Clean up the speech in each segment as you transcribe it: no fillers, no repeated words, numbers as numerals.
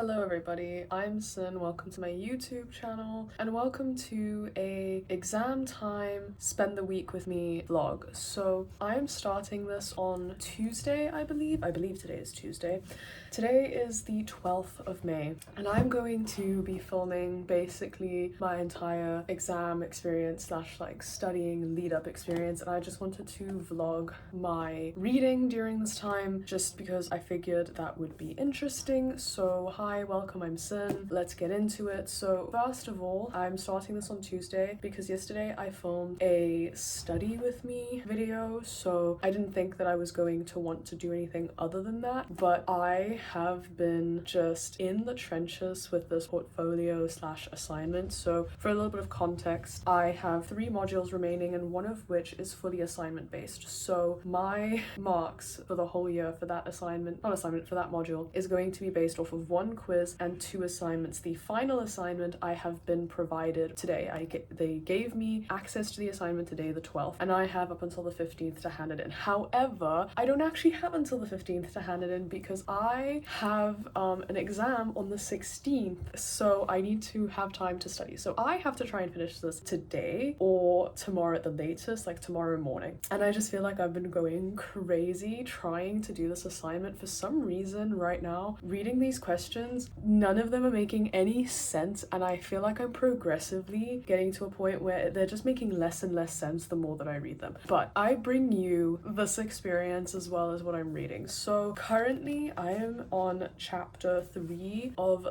Hello everybody, I'm Sin, welcome to my YouTube channel, and welcome to a exam time spend the week with me vlog. So I'm starting this on Tuesday, I believe today is Tuesday. Today is the 12th of May, and I'm going to be filming basically my entire exam experience slash like studying lead up experience, and I just wanted to vlog my reading during this time just because I figured that would be interesting. So hi, welcome, I'm Sin. Let's get into it. So first of all, I'm starting this on Tuesday because yesterday I filmed a study with me video, so I didn't think that I was going to want to do anything other than that, but I have been just in the trenches with this portfolio slash assignment. So for a little bit of context, I have 3 modules remaining, and one of which is fully assignment based. So my marks for the whole year for that for that module is going to be based off of 1 quiz and 2 assignments. The final assignment I have been provided today. They gave me access to the assignment today, the 12th, and I have up until the 15th to hand it in. However, I don't actually have until the 15th to hand it in because I have an exam on the 16th, so I need to have time to study. So I have to try and finish this today or tomorrow at the latest, like tomorrow morning. And I just feel like I've been going crazy trying to do this assignment. For some reason right now, reading these questions, none of them are making any sense, and I feel like I'm progressively getting to a point where they're just making less and less sense the more that I read them. But I bring you this experience as well as what I'm reading. So currently I am on chapter 3 of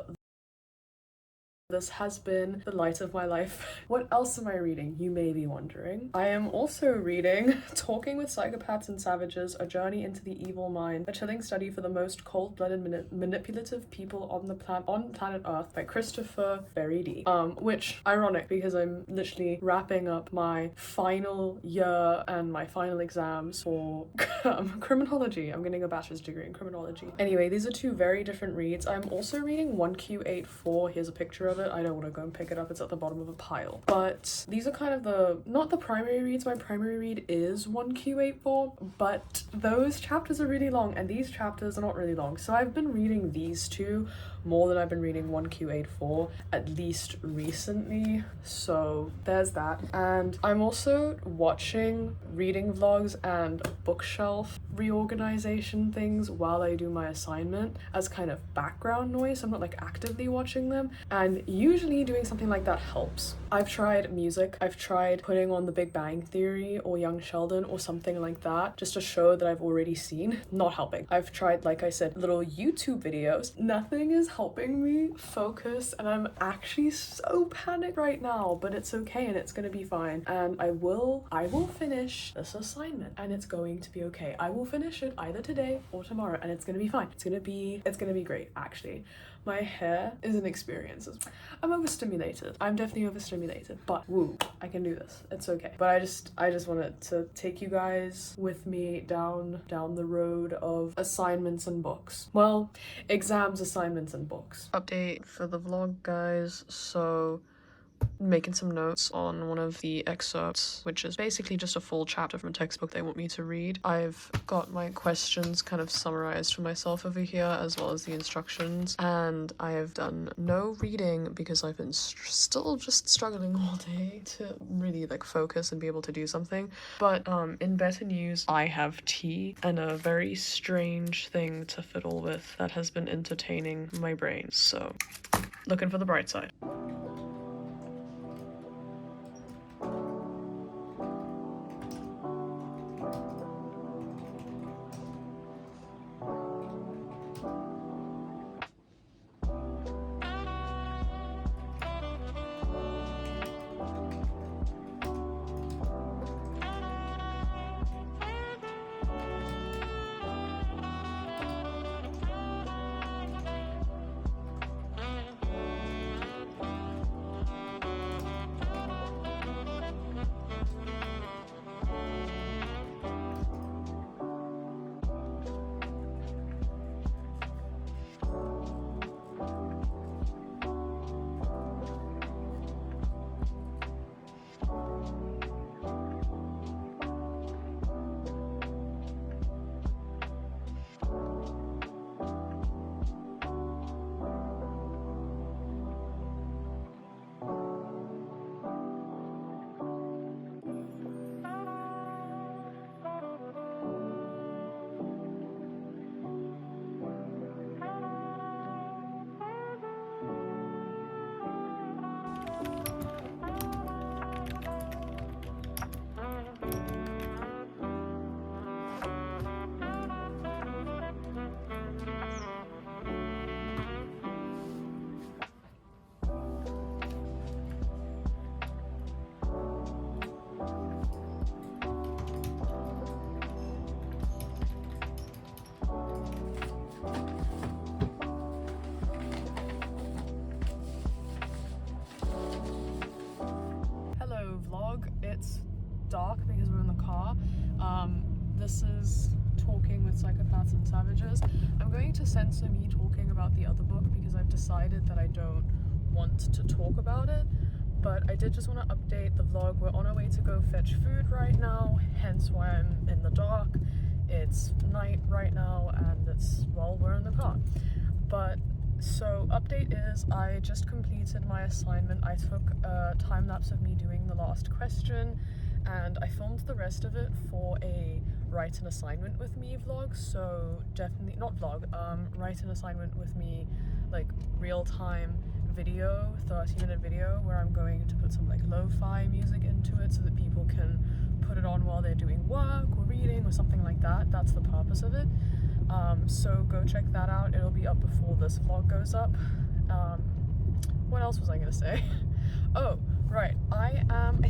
This Has Been the Light of My Life. What else am I reading, you may be wondering? I am also reading Talking with Psychopaths and Savages, A Journey into the Evil Mind, a chilling study for the most cold-blooded manipulative people on planet Earth by Christopher Berry. Which, ironic, because I'm literally wrapping up my final year and my final exams for criminology. I'm getting a bachelor's degree in criminology. Anyway, these are 2 very different reads. I'm also reading 1Q84. Here's a picture of it. I don't want to go and pick it up, it's at the bottom of a pile. But these are kind of not the primary reads. My primary read is 1Q84, but those chapters are really long and these chapters are not really long. So I've been reading these 2 more than I've been reading 1Q84, at least recently, so there's that. And I'm also watching reading vlogs and bookshelf reorganization things while I do my assignment as kind of background noise. I'm not like actively watching them, and usually doing something like that helps. I've tried music, I've tried putting on The Big Bang Theory or Young Sheldon or something like that, just a show that I've already seen. Not helping. I've tried, like I said, little YouTube videos. Nothing is helping me focus, and I'm actually so panicked right now, but it's okay and it's gonna be fine. And I will finish this assignment and it's going to be okay. I will finish it either today or tomorrow and it's gonna be fine. It's gonna be great, actually. My hair is an experience. I'm overstimulated. I'm definitely overstimulated, but woo, I can do this. It's okay. But I just wanted to take you guys with me down the road of assignments and books. Well, exams, assignments, and books. Update for the vlog, guys. So making some notes on one of the excerpts, which is basically just a full chapter from a textbook they want me to read. I've got my questions kind of summarized for myself over here, as well as the instructions, and I have done no reading because I've been still just struggling all day to really like focus and be able to do something. But in better news, I have tea and a very strange thing to fiddle with that has been entertaining my brain, so looking for the bright side. dark because we're in the car. This is Talking with Psychopaths and Savages. I'm going to censor me talking about the other book because I've decided that I don't want to talk about it. But I did just want to update the vlog. We're on our way to go fetch food right now, hence why I'm in the dark. It's night right now and we're in the car. But so update is I just completed my assignment. I took a time lapse of me doing the last question and I filmed the rest of it for a write an assignment with me vlog. So definitely not vlog, write an assignment with me, like real-time video, 30-minute video where I'm going to put some like lo-fi music into it so that people can put it on while they're doing work or reading or something like that. That's the purpose of it. So go check that out. It'll be up before this vlog goes up. What else was I gonna say? Oh, right. I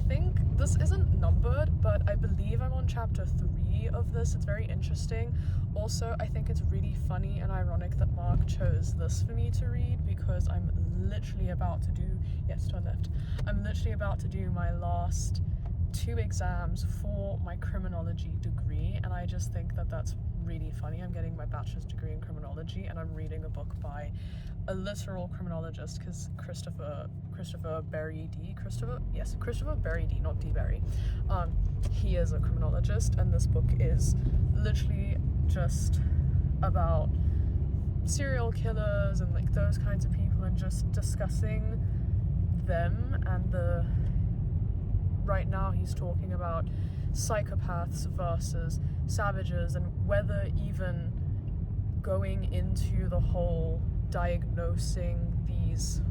think this isn't numbered, but I believe I'm on chapter 3 of this. It's very interesting. Also, I think it's really funny and ironic that Mark chose this for me to read because I'm literally about to do, yes, turn left. I'm literally about to do my last 2 exams for my criminology degree, and I just think that that's really funny. I'm getting my bachelor's degree in criminology and I'm reading a book by a literal criminologist because Christopher Berry, not D. Berry. He is a criminologist and this book is literally just about serial killers and like those kinds of people and just discussing them and right now he's talking about psychopaths versus savages and whether even going into the whole diagnosing these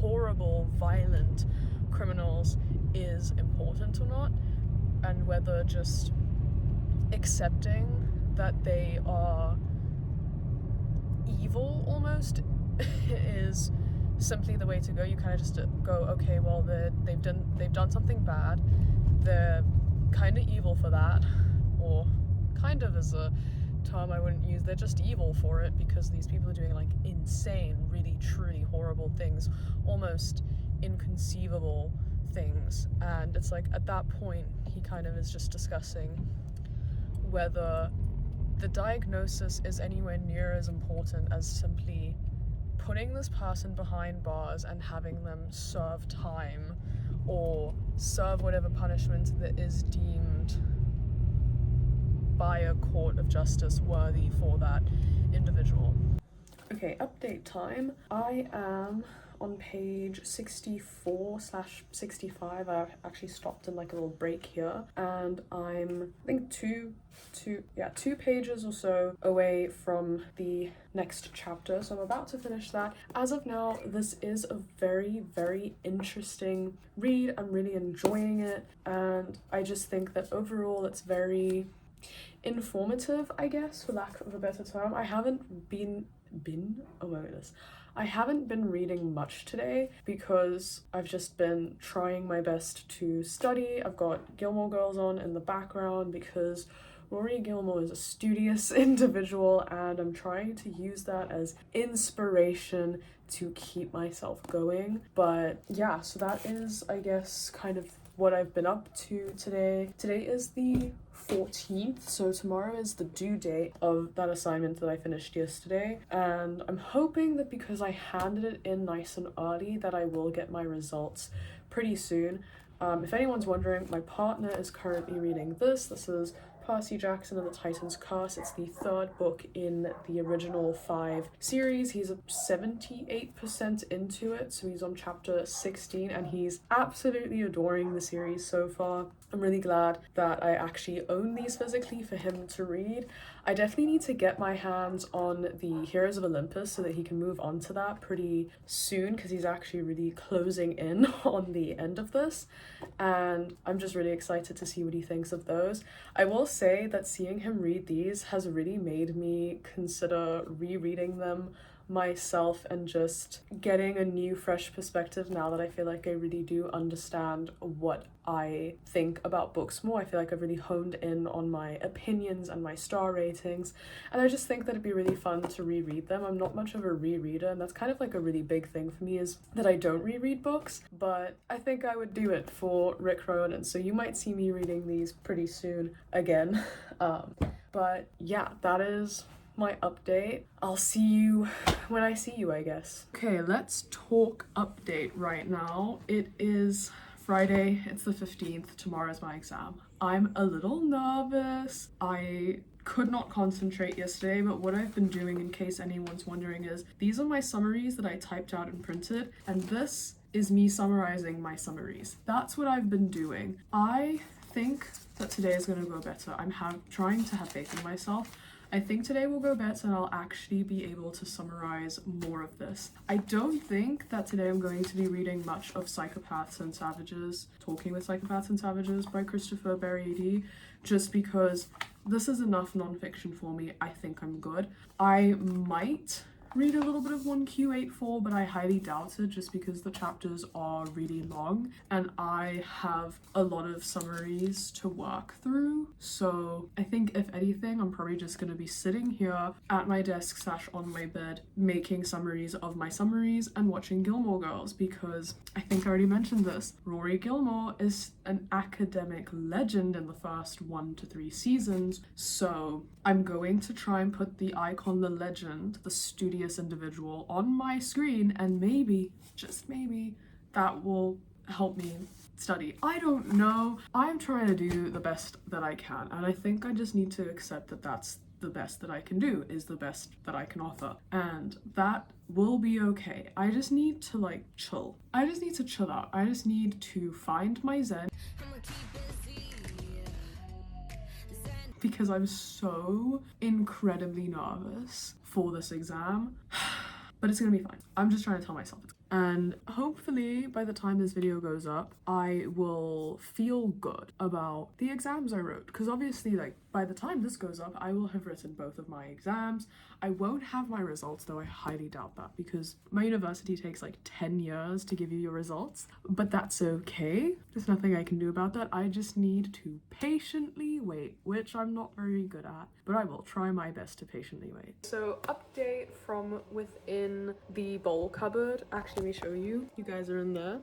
horrible, violent criminals is important or not, and whether just accepting that they are evil almost is simply the way to go. You kind of just go, okay, well they've done something bad, they're kind of evil for that, or kind of is a term I wouldn't use, they're just evil for it because these people are doing like insane, really truly horrible things, almost inconceivable things. And it's like at that point he kind of is just discussing whether the diagnosis is anywhere near as important as simply putting this person behind bars and having them serve time or serve whatever punishment that is deemed by a court of justice worthy for that individual. Okay, update time. I am on page 64/65. I actually stopped in like a little break here and I'm I think two pages or so away from the next chapter, so I'm about to finish that. As of now, this is a very, very interesting read. I'm really enjoying it and I just think that overall it's very informative, I guess, for lack of a better term. I haven't been reading much today because I've just been trying my best to study. I've got Gilmore Girls on in the background because Rory Gilmore is a studious individual and I'm trying to use that as inspiration to keep myself going. But yeah, so that is, I guess, kind of what I've been up to today. Today is the 14th, so tomorrow is the due date of that assignment that I finished yesterday, and I'm hoping that because I handed it in nice and early that I will get my results pretty soon. If anyone's wondering, my partner is currently reading this. This is Percy Jackson and the Titan's Curse. It's the 3rd book in the original 5 series. He's 78% into it, so he's on chapter 16 and he's absolutely adoring the series so far. I'm really glad that I actually own these physically for him to read. I definitely need to get my hands on the Heroes of Olympus so that he can move on to that pretty soon because he's actually really closing in on the end of this, and I'm just really excited to see what he thinks of those. I will say that seeing him read these has really made me consider rereading them myself and just getting a new fresh perspective now that I feel like I really do understand what I think about books more. I feel like I've really honed in on my opinions and my star ratings, and I just think that it'd be really fun to reread them. I'm not much of a rereader, and that's kind of like a really big thing for me, is that I don't reread books, but I think I would do it for Rick Riordan, so you might see me reading these pretty soon again. But yeah, that is my update. I'll see you when I see you, I guess. Okay, let's talk update right now. It is Friday, it's the 15th, tomorrow's my exam. I'm a little nervous. I could not concentrate yesterday, but what I've been doing, in case anyone's wondering, is these are my summaries that I typed out and printed, and this is me summarizing my summaries. That's what I've been doing. I think that today is going to go better. I'm trying to have faith in myself. I think today will go better and I'll actually be able to summarize more of this. I don't think that today I'm going to be reading much of Psychopaths and Savages, Talking with Psychopaths and Savages by Christopher Berry, just because this is enough non-fiction for me. I think I'm good. I might read a little bit of 1Q84, but I highly doubt it, just because the chapters are really long and I have a lot of summaries to work through. So I think if anything, I'm probably just going to be sitting here at my desk / on my bed making summaries of my summaries and watching Gilmore Girls, because I think I already mentioned this. Rory Gilmore is an academic legend in the first 1 to 3 seasons, so I'm going to try and put the icon, the legend, the studious individual on my screen, and maybe, just maybe, that will help me study. I don't know. I'm trying to do the best that I can, and I think I just need to accept that that's the best that I can do, is the best that I can offer, and that will be okay. I just need to like chill. I just need to chill out. I just need to find my zen, because I'm so incredibly nervous for this exam. But it's gonna be fine. I'm just trying to tell myself it's, and hopefully by the time this video goes up, I will feel good about the exams I wrote, because obviously, like, by the time this goes up, I will have written both of my exams. I won't have my results, though I highly doubt that, because my university takes like 10 years to give you your results, but that's okay. There's nothing I can do about that. I just need to patiently wait, which I'm not very good at, but I will try my best to patiently wait. So update from within the bowl cupboard. Actually, let me show you. You guys are in there.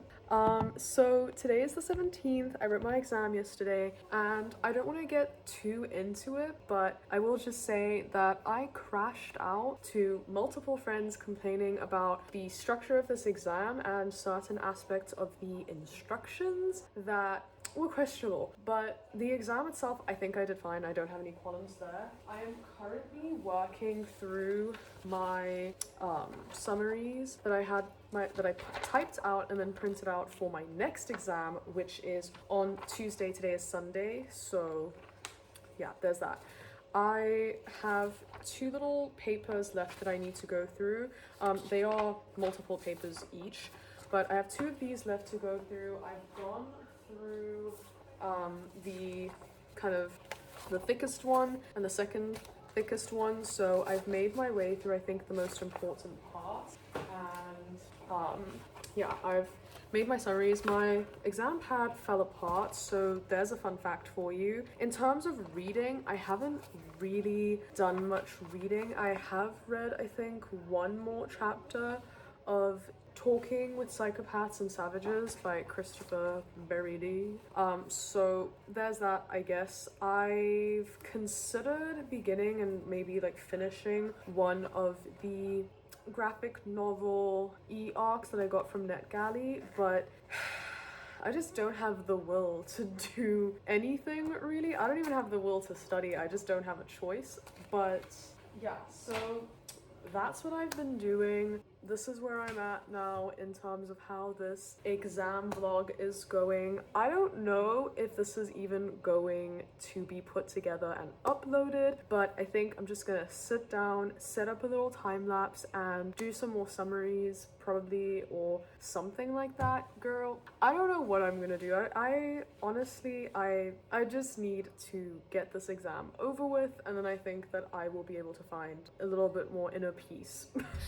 So today is the 17th. I wrote my exam yesterday, and I don't want to get too into it, but I will just say that I crashed out to multiple friends complaining about the structure of this exam and certain aspects of the instructions that were questionable. But the exam itself, I think I did fine. I don't have any qualms there. I am currently working through my summaries that I typed out and then printed out for my next exam, which is on Tuesday. Today is Sunday, so yeah, there's that. I have 2 little papers left that I need to go through. They are multiple papers each, but I have 2 of these left to go through. I've gone through the kind of the thickest one and the second thickest one, so I've made my way through, I think, the most important parts, and yeah, I've made my summaries. My exam pad fell apart, so there's a fun fact for you. In terms of reading, I haven't really done much reading. I have read, I think, 1 more chapter of Talking with Psychopaths and Savages by Christopher Berry. So there's that, I guess. I've considered beginning and maybe like finishing one of the graphic novel e-arcs that I got from NetGalley, but I just don't have the will to do anything, really. I don't even have the will to study. I just don't have a choice. But yeah, so that's what I've been doing. this is where I'm at now in terms of how this exam vlog is going. I don't know if this is even going to be put together and uploaded, but I think I'm just gonna sit down, set up a little time lapse and do some more summaries probably, or something like that. Girl, I don't know what I'm gonna do. I honestly, I just need to get this exam over with, and then I think that I will be able to find a little bit more inner peace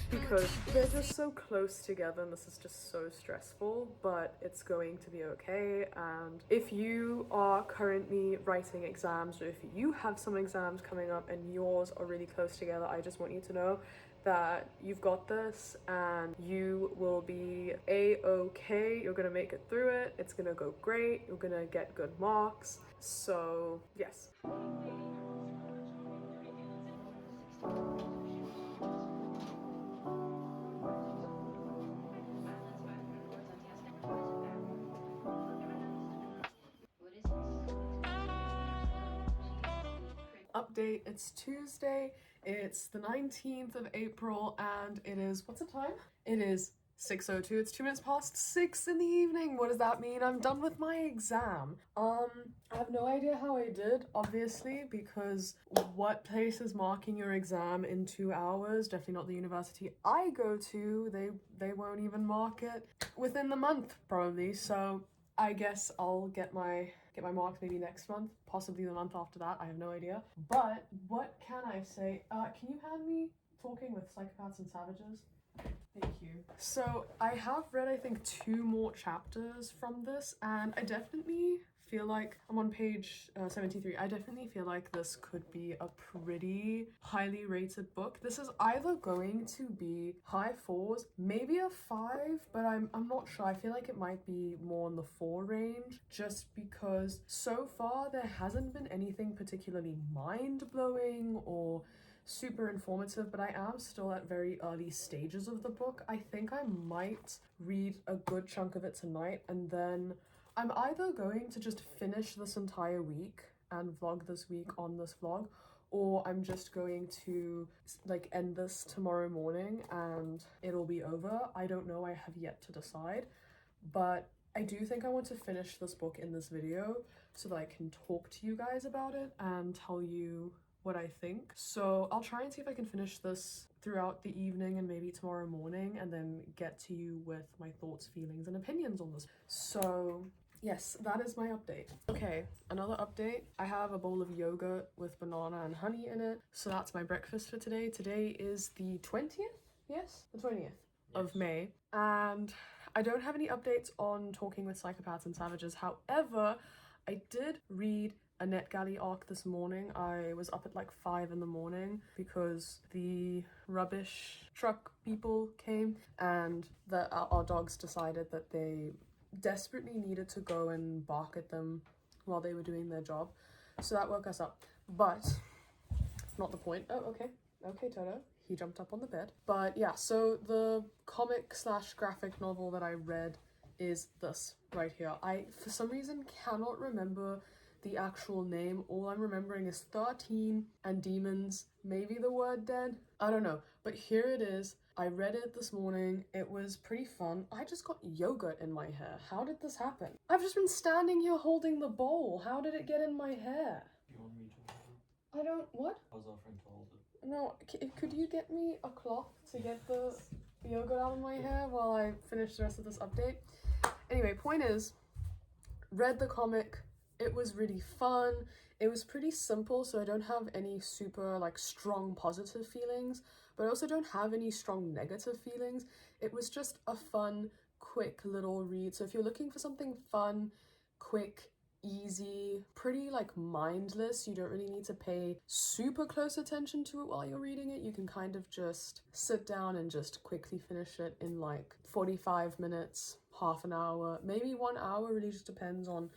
because they're just so close together and this is just so stressful, but it's going to be okay. And if you are currently writing exams, or if you have some exams coming up and yours are really close together, I just want you to know that you've got this and you will be a-okay. You're gonna make it through it. It's gonna go great. You're gonna get good marks. So yes. Update, it's Tuesday, it's the 19th of April, and it is, what's the time? It is 6:02. It's 2 minutes past 6 in the evening. What does that mean? I'm done with my exam. I have no idea how I did, obviously, because what place is marking your exam in 2 hours? Definitely not the university I go to. They won't even mark it within the month, probably. So I guess I'll get my marks maybe next month, possibly the month after that. I have no idea. But what can I say? Can you hand me Talking with Psychopaths and Savages? Thank you. So I have read, I think, 2 more chapters from this, and I definitely feel like I'm on page 73. I definitely feel like this could be a pretty highly rated book. This is either going to be high 4s, maybe a 5, but I'm not sure. I feel like it might be more in the 4 range, just because so far there hasn't been anything particularly mind-blowing or super informative, but I am still at very early stages of the book. I think I might read a good chunk of it tonight, and then I'm either going to just finish this entire week and vlog this week on this vlog, or I'm just going to like end this tomorrow morning and it'll be over. I don't know, I have yet to decide, but I do think I want to finish this book in this video so that I can talk to you guys about it and tell you what I think. So I'll try and see if I can finish this throughout the evening and maybe tomorrow morning, and then get to you with my thoughts, feelings, and opinions on this. So yes, that is my update. Okay, another update. I have a bowl of yogurt with banana and honey in it. So that's my breakfast for today. Today is the 20th? Yes, the 20th of May. And I don't have any updates on Talking with Psychopaths and Savages. However, I did read a NetGalley arc this morning. I was up at like 5 in the morning because the rubbish truck people came, and our dogs decided that they desperately needed to go and bark at them while they were doing their job. So that woke us up, but not the point. Oh, okay. Okay, Toto. He jumped up on the bed. But yeah, so the comic slash graphic novel that I read is this right here. I, for some reason, cannot remember the actual name. All I'm remembering is 13 and demons, maybe the word dead. I don't know, but here it is. I read it this morning. It was pretty fun. I just got yogurt in my hair. How did this happen? I've just been standing here holding the bowl. How did it get in my hair? You want me to hold it? I don't, what? I was offering to hold it. No, could you get me a cloth to get the yogurt out of my hair while I finish the rest of this update? Anyway, point is, read the comic. It was really fun. It was pretty simple, so I don't have any super like strong positive feelings, but I also don't have any strong negative feelings. It was just a fun, quick little read. So if you're looking for something fun, quick, easy, pretty like mindless, you don't really need to pay super close attention to it while you're reading it. You can kind of just sit down and just quickly finish it in like 45 minutes, half an hour, maybe 1 hour, really just depends on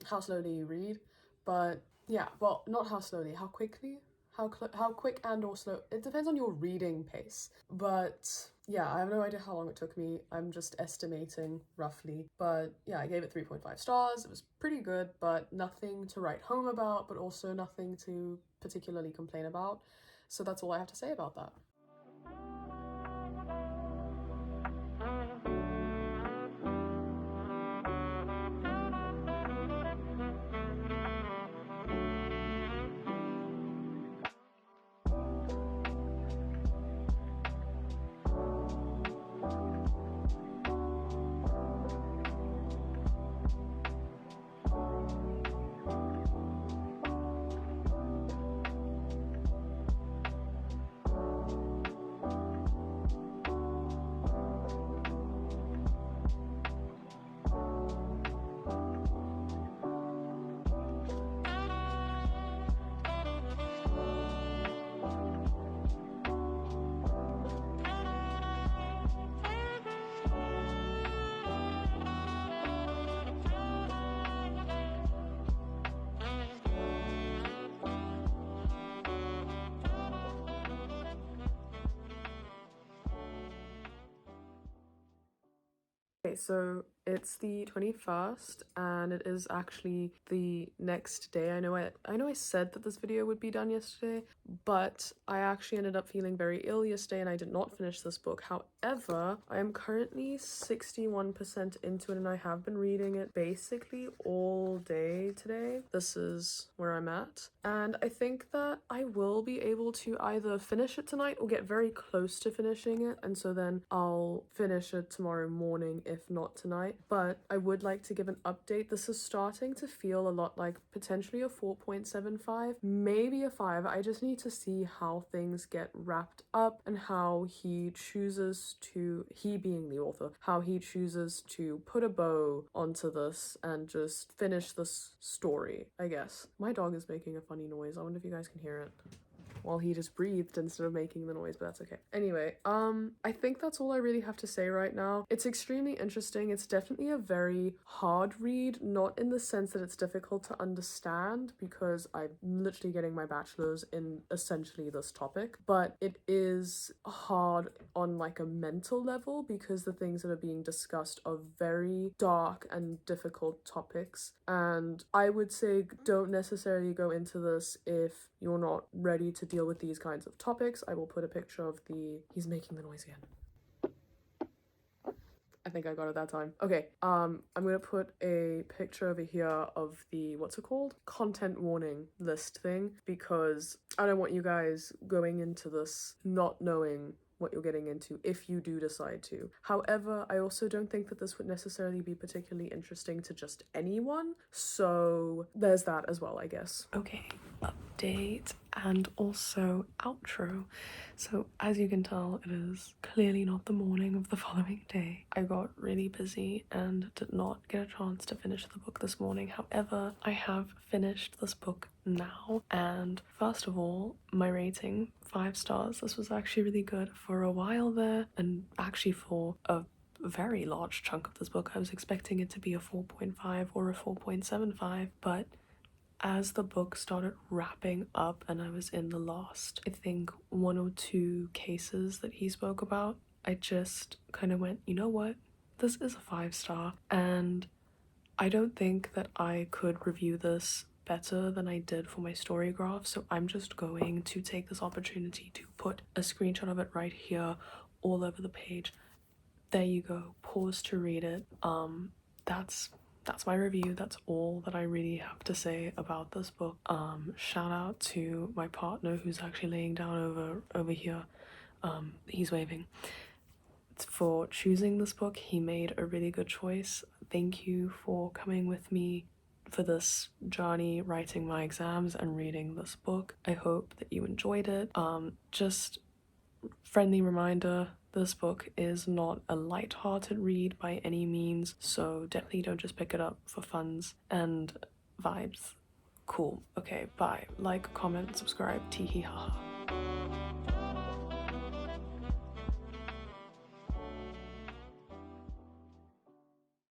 how slowly you read. But yeah, well, not how slowly, how quickly, how quick and or slow. It depends on your reading pace. But yeah, I have no idea how long it took me. I'm just estimating roughly. But yeah, I gave it 3.5 stars. It was pretty good, but nothing to write home about, but also nothing to particularly complain about. So that's all I have to say about that. Okay, so it's the 21st and it is actually the next day. I know I said that this video would be done yesterday, but I actually ended up feeling very ill yesterday and I did not finish this book. However, I am currently 61% into it and I have been reading it basically all day today. This is where I'm at. And I think that I will be able to either finish it tonight or get very close to finishing it, and so then I'll finish it tomorrow morning, if not tonight. But I would like to give an update. This is starting to feel a lot like potentially a 4.75, maybe a 5. I just need to see how things get wrapped up and how he chooses to, he being the author, how he chooses to put a bow onto this and just finish this story, I guess. My dog is making a funny noise. I wonder if you guys can hear it. Well, he just breathed instead of making the noise, but that's okay. Anyway, I think that's all I really have to say right now. It's extremely interesting. It's definitely a very hard read, not in the sense that it's difficult to understand, because I'm literally getting my bachelor's in essentially this topic, but it is hard on like a mental level because the things that are being discussed are very dark and difficult topics. And I would say don't necessarily go into this if you're not ready to deal with these kinds of topics. I will put a picture of he's making the noise again. I think I got it that time. Okay, I'm gonna put a picture over here of the, what's it called? Content warning list thing, because I don't want you guys going into this not knowing what you're getting into if you do decide to. However, I also don't think that this would necessarily be particularly interesting to just anyone, so there's that as well, I guess. Okay, update and also outro. So as you can tell, it is clearly not the morning of the following day. I got really busy and did not get a chance to finish the book this morning. However, I have finished this book now, and first of all, my rating, 5 stars. This was actually really good for a while there, and actually for a very large chunk of this book I was expecting it to be a 4.5 or a 4.75, but as the book started wrapping up and I was in the last, I think, 1 or 2 cases that he spoke about, I just kind of went, you know what, this is a 5 star, and I don't think that I could review this better than I did for my story graph, so I'm just going to take this opportunity to put a screenshot of it right here all over the page. There you go, pause to read it. That's my review. That's all that I really have to say about this book. Shout out to my partner who's actually laying down over here. He's waving. For choosing this book. He made a really good choice. Thank you for coming with me for this journey, writing my exams and reading this book. I hope that you enjoyed it. Just friendly reminder, this book is not a light-hearted read by any means, so definitely don't just pick it up for funs and vibes. Cool. Okay, bye. Like, comment, subscribe, tee hee ha ha.